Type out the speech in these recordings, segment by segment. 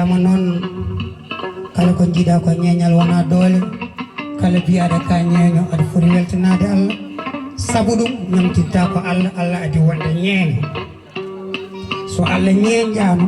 wiyama noon kala ko jiiɗa ko ñeeñal wona doole kala biyaɗa ka ñeeño aɗa foti weltanade Allah sabu ɗum ñamtitta ko Allah Allah adi wonde ñeeño so Allah ñeeñƴama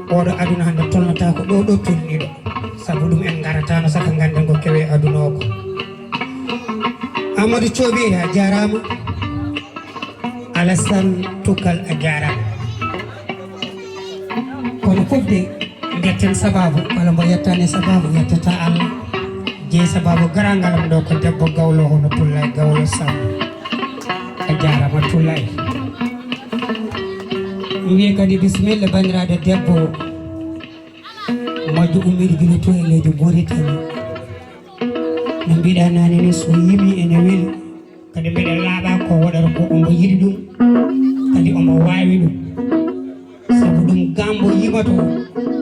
oɗo aduna hande tolnata ko ɗo tolniɗo sabu ɗum en garatano saka ganden ko kewe aduna o ko Amadou Thioɓiri a jarama Alassane Tukkal a jarama kono fof de jetten sababu walla mbo yettani sababu yettata Allah jeeyi sababu garangalam ɗo ko debbo gawlo hono Tullay Gawlo Samb a jarama Tullay wiye kadi bisimilla bandiraɗo debbo moƴƴo ummidi gila to e leydi Mauritanie no mbiɗa nane ni so yimi ene weeli kadi mbiɗa laaɓa ko waɗata ko omo yiɗi ɗum kadi omo wawi ɗum sabu ɗum gambo yimato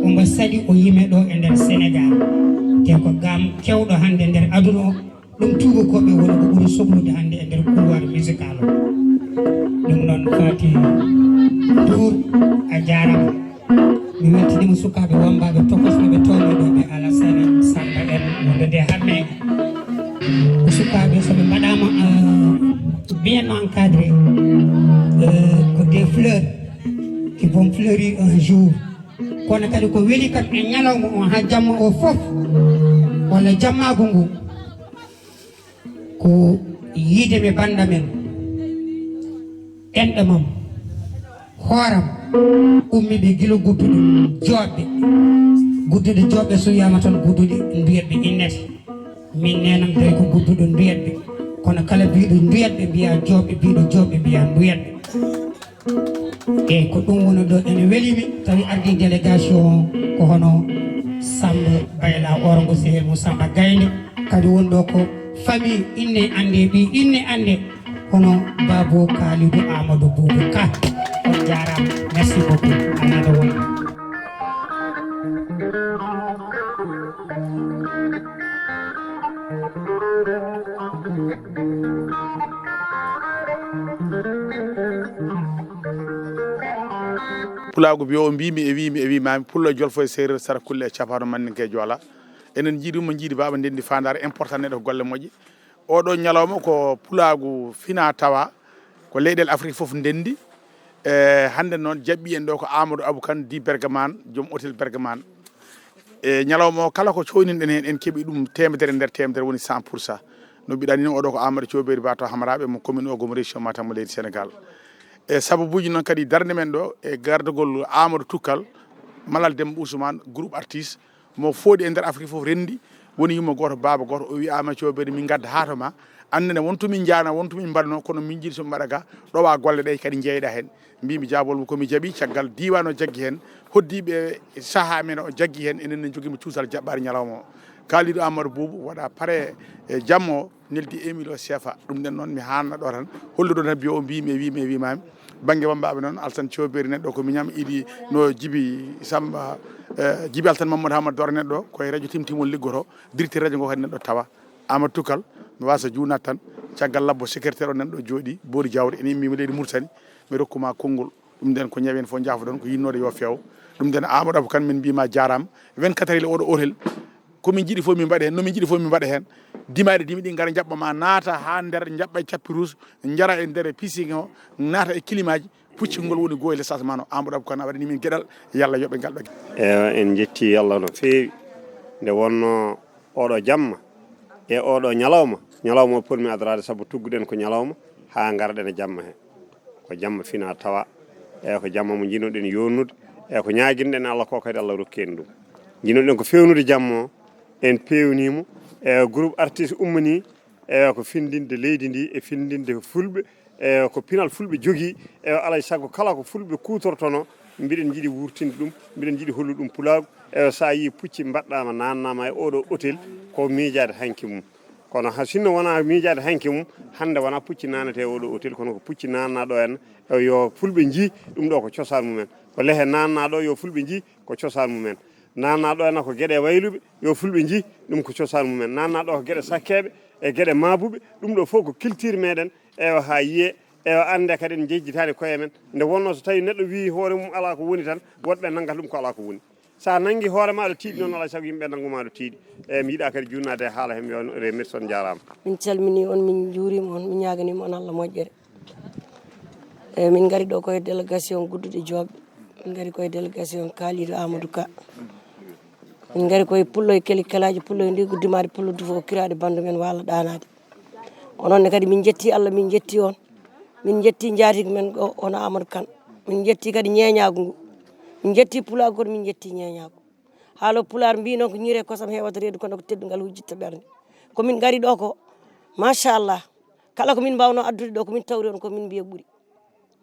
omo saɗi o yime ɗo e nder Sénégal te ko gam kewɗo hande nder aduna o ɗum tubakoɓe woni ko ɓuuri sohlude hande e nder couloir musical o ɗum noon Fati Tour a jarama mi weltinima sukaɓe wambaɓe tokosɓeɓe towɓeɗo ɓe Alassane Samba en wonde nde hamme ko sukaɓe soɓe mbaɗama bien encadré ko des fleurs qui vont fleurir un jour kono kadi ko weeli kam e ñalawma o ha jamma o foof walla jammago ngu ko yiide mi banda men enɗe mam hooram ummiɓe gila gudduɗe joɓɓe so wiyama tan gudduɗe mbiyatɓe innete min nenam tawi ko gudduɗo mbiyatɓe kono kala biɗo mbiyatɓe mbiya joɓɓe biɗo joɓɓe mbiya mbiyatɓe eyyi ko ɗum woni ɗo ene welimi tawi ardi délégation ko hono Samba Bayla Orongo Sehel mo Samba Gaynde kadi woni ɗo ko famille inne ande ɓi inne ande hono Babo Kalidou Amadou Boubou Ka on jarama merci beaucoup anada woni pulago biyo mbimi e wimami pullo jolfo e séréer sara kulle e capano manninke joola enen jiiɗimo jiiɗi baba ndendi fandare important neɗo ko golle moƴƴe oɗo ñalawma ko pulago fina tawa ko leyɗel Afrique foof ndendi hande noon jaɓɓi en ɗo ko Amadou Abou Kane di Bergaman joom hôtel Bergaman e ñalawma o kala ko coyninɗen hen en keeɓi ɗum temedere nder temedere woni 100% no mbiɗa ni oɗo ko Amadou Thioɓiri Bato Hamaraɓe mo commune o gomo région Matam mo leydi Sénégal e sababuji noon kadi darde men ɗo e gardugol Amadou Tukkal Malal Demba Ousmane groupe artiste mo fooɗi e nder Afrique foof rendi woni yummo goto baba goto o wi Amadou Thioɓiri min gadda haato ma annene wontomin jaana wontomin mbaɗano kono min jiiɗi somi mbaɗa ga ɗowa golle ɗe kadi jeyɗa hen mbimi jabolmo komi jaaɓi caggal diwan o jaggui hen hoddiɓe saaha men o jaggui hen enen ne joguimi cuusal jaɓɓare ñalawma o Kalidou Amadou Boubou waɗa paare e jamma o neldi 1 million CFA ɗum nden noon mi hanna ɗo tan holluɗo tan biyo o mbimi e wimami banggue wambaɓe noon Alassane Thioɓiri neɗɗo ko miñam iɗi no Djiby Samba Djiby Alassane Mamadou Hamadou Dore neɗɗo koye radio Timtimol liggoto directeur radio ngo kadi neɗɗo tawa Amadou Tukkal mi wasa junat tan caggal labbo secrétaire o nanɗo jooɗi Boori Diawde ene immimi leydi Mauritanie mi rokkuma konngol ɗum nden ko ñawen fof jaafoɗon ko yinnode yo feew ɗum nden Amadou Abou Kane min mbima jarama 24 heures oɗo hôtel komin jiiɗi fof min mbaɗa hen nomin jiiɗi fof min mbaɗa hen dimaɗe dimi ɗi gara jaɓɓama naata ha nder jaɓɓa e cappi rouge jara e nder piscine o naata e kilimaji puccingol woni goo e l'essence mano Amadou Abou Kane a waɗani min gueɗal yallah yoɓe ngal ɗo en jetti Allah no feewi nde wonno oɗo jamma e oɗo ñalawma potmi adrade saabu tugguɗen ko ñalawma ha garɗen e jamma he ko jamma fina tawa e ko jamma mo jinoɗen yonnude e ko ñaguinɗen Allah ko kadi Allah rokki en ɗum jinoɗen ko fewnude jamma o en pewnimo e groupe artiste ummani e ko findinde leydi ndi e findinde fulɓe e ko pinal fulɓe jogui e alay saago kala ko fulɓe kutortono mbiɗen jiiɗi wurtinde ɗum mbiɗen jiiɗi hollude ɗum pulago e sa yi pucci mbaɗɗama nannama e oɗo hôtel ko miijade hanki mum kono sinno wona miijade hanki mum hande wona pucci nanete e oɗo hôtel kono ko pucci nannaɗo en yo fulɓe jii ɗum ɗo ko cosaan mumen ko lehe nannaɗo yo fulɓe jii ko cosaan mumen nannaɗo en ko gueɗe wayluɓe yo fulɓe jii ɗum ko cosaan mumen nannaɗo ko gueɗe sakkeɓe e gueɗe mabuɓe ɗum ɗo fof ko culture meɗen ewa ha yiye ewa ande kadi en jejjitani koye men nde wonno so tawi neɗɗo wi hoore mum ala ko woni tan woɗɓe nangat ɗum ko ala ko woni sa nangi hoore ma aɗa tiiɗi noon alaa sago yimɓe nanguma aɗa tiiɗi eyyi mi yiiɗa kadi junnade haala hem yo remercie on jarama min calmini on min juurima on min ñaganima on Allah moƴƴere eyyi min gari ɗo koye délégation gudduɗe jooɓe min gari koye délégation Kalidou Amadou Ka min gari koye pullo e keli kelaji pullo e ndi guddimade pullo dufo kiraɗe bandu men walla ɗanade ononne kadi min jetti Allah min jetti on min jetti jaatigui men ɗo on Amadou Kane min jetti kadi ñeñagu ngu min jetti pulago kono min jetti ñeñagu haalo pular mbi noon ko ñiire kosam hewata reedu kono ko teddugal hujjitta ɓerde komin gari ɗo ko machallah kala komin mbawno addude ɗo komin tawri on komin mbiya ɓuuri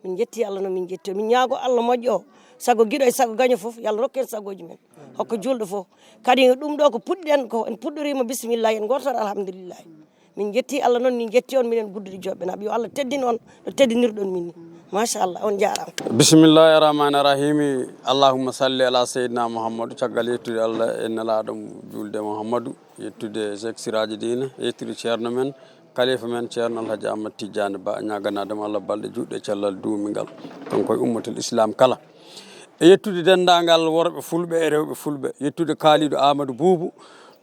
min jetti Allah noon min jetti min ñaago Allah moƴƴo o sago guiɗo e sago gaño foof yo Allah rokku en sagoji men hokko julɗo foof kadi ɗum ɗo ko puɗɗen ko en puɗɗorima bisimillahi en gortoɗo alhamdulillahi min jetti Allah noon min jetti on minen guddude joɓɓe naɓe yo Allah teddin on no teddinirɗon min ni machallah on jarama bisimillahi rahmani rahimi allahumma salli ala seydina mouhammadou caggal yettude Allah e nelaɗo julde mouhammadou yettude cheikh siraji dine yettude ceerno men kalifa men ceerno alhaji amadou tidiane ba ñaganadema Allah balɗe juɗɗe cellal duumigal kanko e ummatul islam kala e yettude dendagal worɓe fulɓe e rewɓe fulɓe yettude Kalidou Amadou Boubou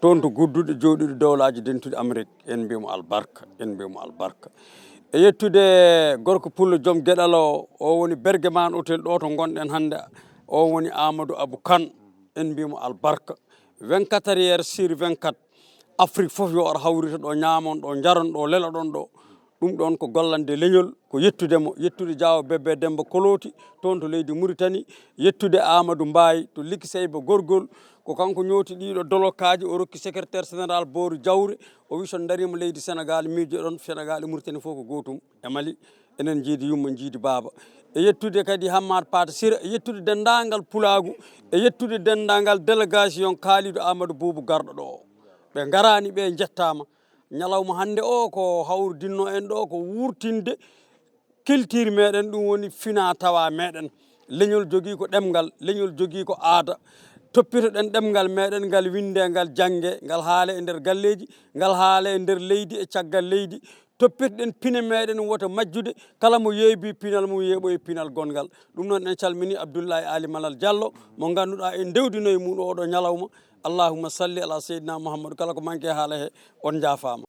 toon to gudduɗe jooɗiɗo dowlaji dentude Amérique en mbiyamo albarka en mbiyamo albarka e yettude gorko pullo joom gueɗal o woni Bergeman hôtel ɗo to gonɗen hannde o woni Amadou Abou Kane en mbiyamo albarka 24 heures sur 24 Afrique fof yo ar hawrita ɗo ñamon ɗo jaron ɗo lela ɗon ɗo ɗum ɗon ko gollande leñol ko yettudemo yettude Diawo Bébé Demba Koloti toon to leydi Mauritanie yettude Amadou Mbaye to Likki Seyba Gorgol ko kanko ñooti ɗiɗo dolokaji o rokki secrétaire général Boru Diawre o wi son darima leydi Sénégal miijo ɗon Sénégal e Mauritanie fof ko gotum e Mali enen jiidi yumma jiidi baaba e yettude kadi Hammad Pata Sira e yettude dendagal Pulagu e yettude dendagal délégation Kalidou Amadou Boubou garɗo ɗo o ɓe garani ɓe jettama ñalawma hande o ko hawrdinno en ɗo ko wurtinde culture meɗen ɗum woni fina tawa meɗen leñol jogui ko ɗemgal leñol jogui ko aada toppitoɗen ɗemgal meɗen ngal winde ngal jangge ngal haale e nder galleji ngal haale e nder leydi e caggal leydi toppitoɗen pine meɗen wota majjude kala mo yeebi pinal mum yeeɓoye pinal gongal ɗum noon en calmini Abdoulaye Ali Malal Diallo mo ganduɗa en dewdino e mum oɗo ñalawma allahumma salli ala seydina mouhammadou kala ko manque haala he on jaafama